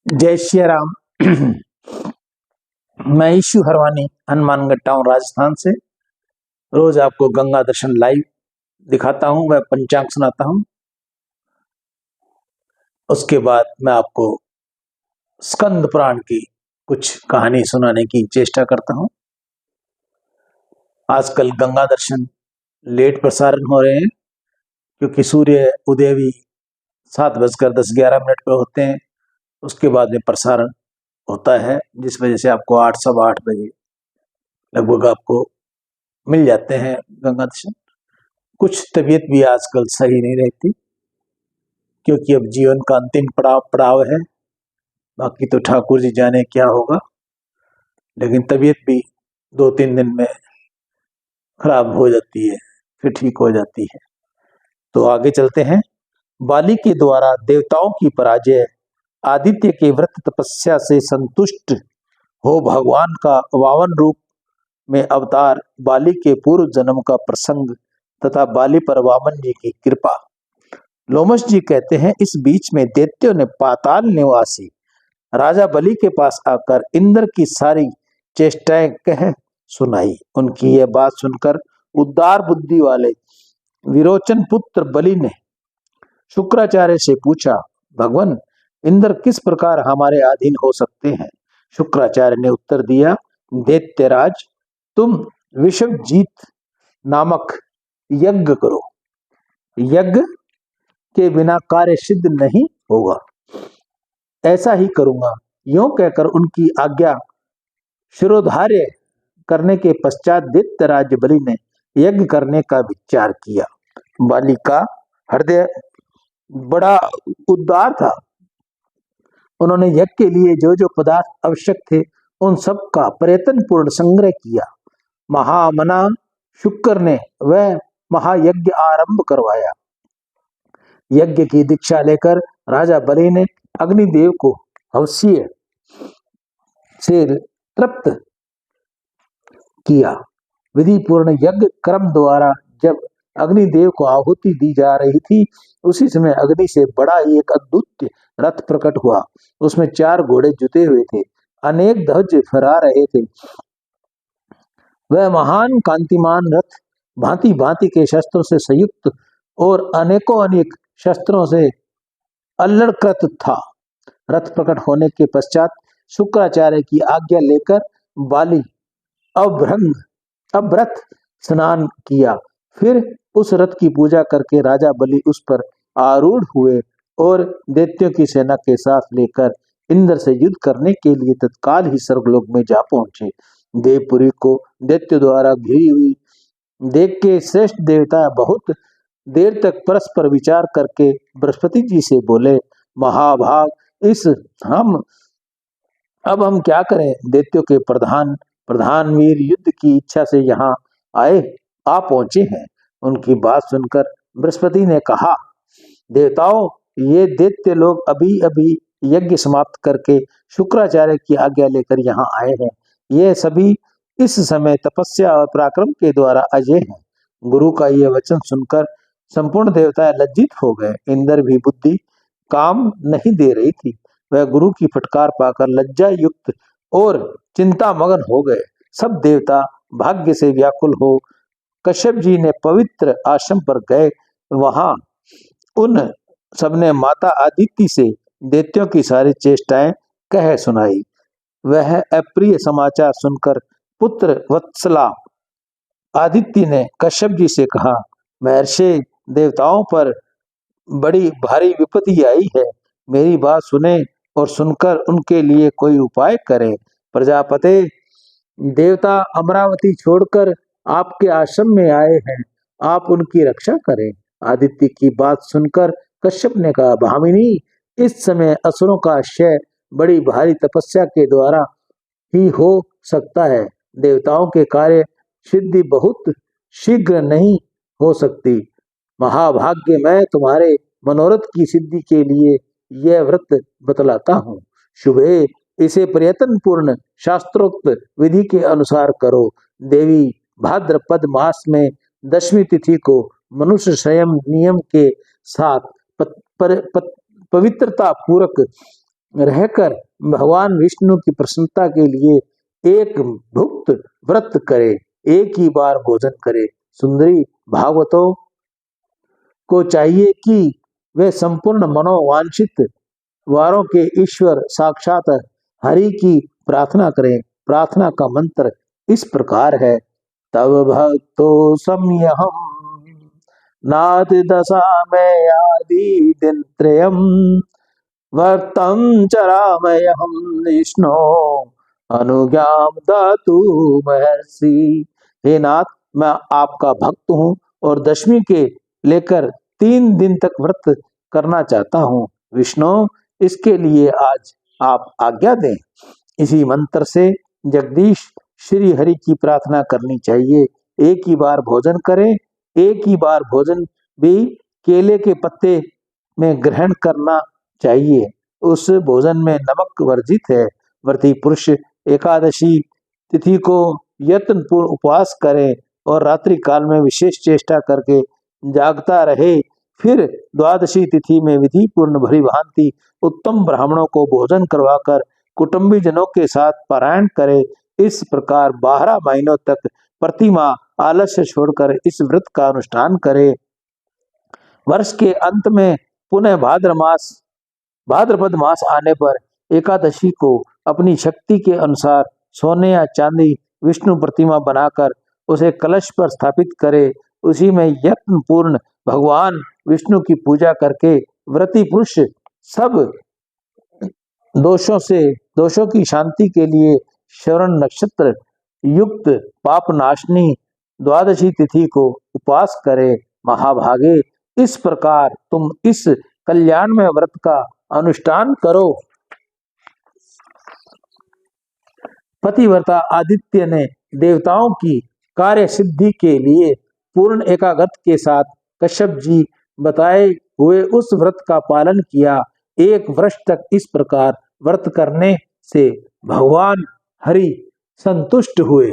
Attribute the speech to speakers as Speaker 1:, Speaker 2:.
Speaker 1: जय श्री राम। मैं issue Harwani Hanumangarh town Rajasthan से रोज आपको गंगा दर्शन लाइव दिखाता हूं। वह पंचांग सुनाता हूं। उसके बाद मैं आपको स्कंद पुराण की कुछ कहानी सुनाने की चेष्टा करता हूं। आजकल गंगा दर्शन लेट प्रसारण हो रहे हैं क्योंकि सूर्य उदय भी 7:10-11 पर होते हैं। उसके बाद में प्रसारण होता है, जिस वजह से आपको 8 सवा 8 बजे लगभग आपको मिल जाते हैं गंगा दर्शन। कुछ तबीयत भी आजकल सही नहीं रहती क्योंकि अब जीवन का अंतिम पड़ाव है। बाकी तो ठाकुर जी जाने क्या होगा, लेकिन तबीयत भी 2-3 दिन में खराब हो जाती है, फिर ठीक हो जाती है। तो आगे चलते हैं। बाली के द्वारा देवताओं की पराजय, आदित्य के व्रत तपस्या से संतुष्ट हो भगवान का 52 रूप में अवतार, बाली के पूर्व जन्म का प्रसंग तथा बाली पर वामन जी की कृपा। लोमश जी कहते हैं, इस बीच में दैत्यों ने पाताल निवासी राजा बलि के पास आकर इंद्र की सारी चेष्टाएं कह सुनाई। उनकी यह बात सुनकर उदार बुद्धि वाले विरोचन पुत्र बलि ने शुक्राचार्य से पूछा, भगवान, इंद्र किस प्रकार हमारे अधीन हो सकते हैं? शुक्राचार्य ने उत्तर दिया, दैत्यराज, तुम विश्वजीत नामक यज्ञ करो। यज्ञ के बिना कार्य सिद्ध नहीं होगा। ऐसा ही करूंगा। यूं कहकर उनकी आज्ञा शिरोधार्य करने के पश्चात दैत्यराज बलि ने यज्ञ करने का विचार किया। बाली का हृदय बड़ा उदार था। उन्होंने यज्ञ के लिए जो जो पदार्थ आवश्यक थे उन सब का प्रयत्न पूर्ण संग्रह किया। महामना शुक्र ने वह महायज्ञ आरंभ करवाया। यज्ञ की दीक्षा लेकर राजा बलि ने अग्निदेव को हवसीय से तृप्त किया। विधि पूर्ण यज्ञ क्रम द्वारा जब अग्निदेव को आहुति दी जा रही थी, उसी समय अग्नि से बड़ा एक अद्भुत रथ प्रकट हुआ। उसमें 4 घोड़े जुते हुए थे, अनेक ध्वज फहरा रहे थे। वह महान कांतिमान रथ भांति भांति के शस्त्रों से संयुक्त और अनेकों अनेक शस्त्रों से अलंकृत था। रथ प्रकट होने के पश्चात शुक्राचार्य की आज्ञा लेकर बाली अभ्रत स्नान किया। फिर उस रथ की पूजा करके राजा बलि उस पर आरूढ़ हुए और दैत्यों की सेना के साथ लेकर इंद्र से युद्ध करने के लिए तत्काल ही स्वर्गलोक में जा पहुंचे। देवपुरी को दैत्य द्वारा घिरी हुई देख के श्रेष्ठ देवता बहुत देर तक परस्पर विचार करके बृहस्पति जी से बोले, महाभाग, अब हम क्या करें? दैत्यों के प्रधान वीर युद्ध की इच्छा से यहाँ आ पहुंचे हैं। उनकी बात सुनकर बृहस्पति ने कहा, देवताओं, ये दैत्य लोग अभी अभी यज्ञ समाप्त करके शुक्राचार्य की आज्ञा लेकर यहाँ आए हैं। ये सभी इस समय तपस्या और पराक्रम के द्वारा अजय हैं। गुरु का यह वचन सुनकर संपूर्ण देवता लज्जित हो गए। इंद्र भी बुद्धि काम नहीं दे रही थी। वह गुरु की फटकार पाकर लज्जा युक्त और चिंता मगन हो गए। सब देवता भाग्य से व्याकुल हो कश्यप जी ने पवित्र आश्रम पर गए। वहां उन सबने माता आदित्य से दैत्यों की सारी चेष्टाएं कह सुनाई। वह अप्रिय समाचार सुनकर पुत्र वत्सला आदित्य ने कश्यप जी से कहा, महर्षि, देवताओं पर बड़ी भारी विपत्ति आई है। मेरी बात सुने और सुनकर उनके लिए कोई उपाय करें। प्रजापति, देवता अमरावती छोड़कर आपके आश्रम में आए हैं, आप उनकी रक्षा करें। आदित्य की बात सुनकर कश्यप ने कहा, भामिनी, इस समय असुरों का क्षय बड़ी भारी तपस्या के द्वारा ही हो सकता है। देवताओं के कार्य सिद्धि बहुत शीघ्र नहीं हो सकती। महाभाग्य, मैं तुम्हारे मनोरथ की सिद्धि के लिए यह व्रत बतलाता हूँ। शुभे, इसे प्रयत्न पूर्ण शास्त्रोक्त विधि के अनुसार करो। देवी भाद्रपद मास में 10वीं तिथि को मनुष्य संयम नियम के साथ पवित्रता पूर्वक रहकर भगवान विष्णु की प्रसन्नता के लिए एक भुक्त व्रत करे, एक ही बार भोजन करे। सुंदरी भागवतों को चाहिए कि वे संपूर्ण मनोवांछित वारों के ईश्वर साक्षात हरि की प्रार्थना करें। प्रार्थना का मंत्र इस प्रकार है। तव भक्तो सम्यहम नाथ दशा में आदि दिन त्रयम वर्तम चरामयहम विष्णु अनुज्ञाम दातु महर्षि। हे नाथ, मैं आपका भक्त हूँ और दशमी के लेकर 3 दिन तक व्रत करना चाहता हूँ। विष्णु, इसके लिए आज आप आज्ञा दें। इसी मंत्र से जगदीश श्री हरि की प्रार्थना करनी चाहिए। एक ही बार भोजन करें, एक ही बार भोजन भी केले के पत्ते में ग्रहण करना चाहिए। उस भोजन में नमक वर्जित है। व्रती पुरुष एकादशी तिथि को यत्न पूर्ण उपवास करे और रात्रि काल में विशेष चेष्टा करके जागता रहे। फिर द्वादशी तिथि में विधि पूर्ण भली भांति उत्तम ब्राह्मणों को भोजन करवाकर कुटुंबी जनों के साथ पारायण करे। इस प्रकार 12 महीनों तक प्रतिमाह आलस्य छोड़कर इस व्रत का अनुष्ठान करे। वर्ष के अंत में पुनः भाद्रपद मास आने पर एकादशी को अपनी शक्ति के अनुसार सोने या चांदी विष्णु प्रतिमा बनाकर उसे कलश पर स्थापित करे। उसी में यत्न पूर्ण भगवान विष्णु की पूजा करके व्रती पुरुष सब दोषों की शांति के लिए श्रवण नक्षत्र युक्त पाप नाशनी द्वादशी तिथि को उपवास करे। महाभागे, इस प्रकार तुम इस कल्याणमय व्रत का अनुष्ठान करो। पतिव्रता आदित्य ने देवताओं की कार्य सिद्धि के लिए पूर्ण एकाग्रत के साथ कश्यप जी बताए हुए उस व्रत का पालन किया। 1 वर्ष तक इस प्रकार व्रत करने से भगवान हरि संतुष्ट हुए।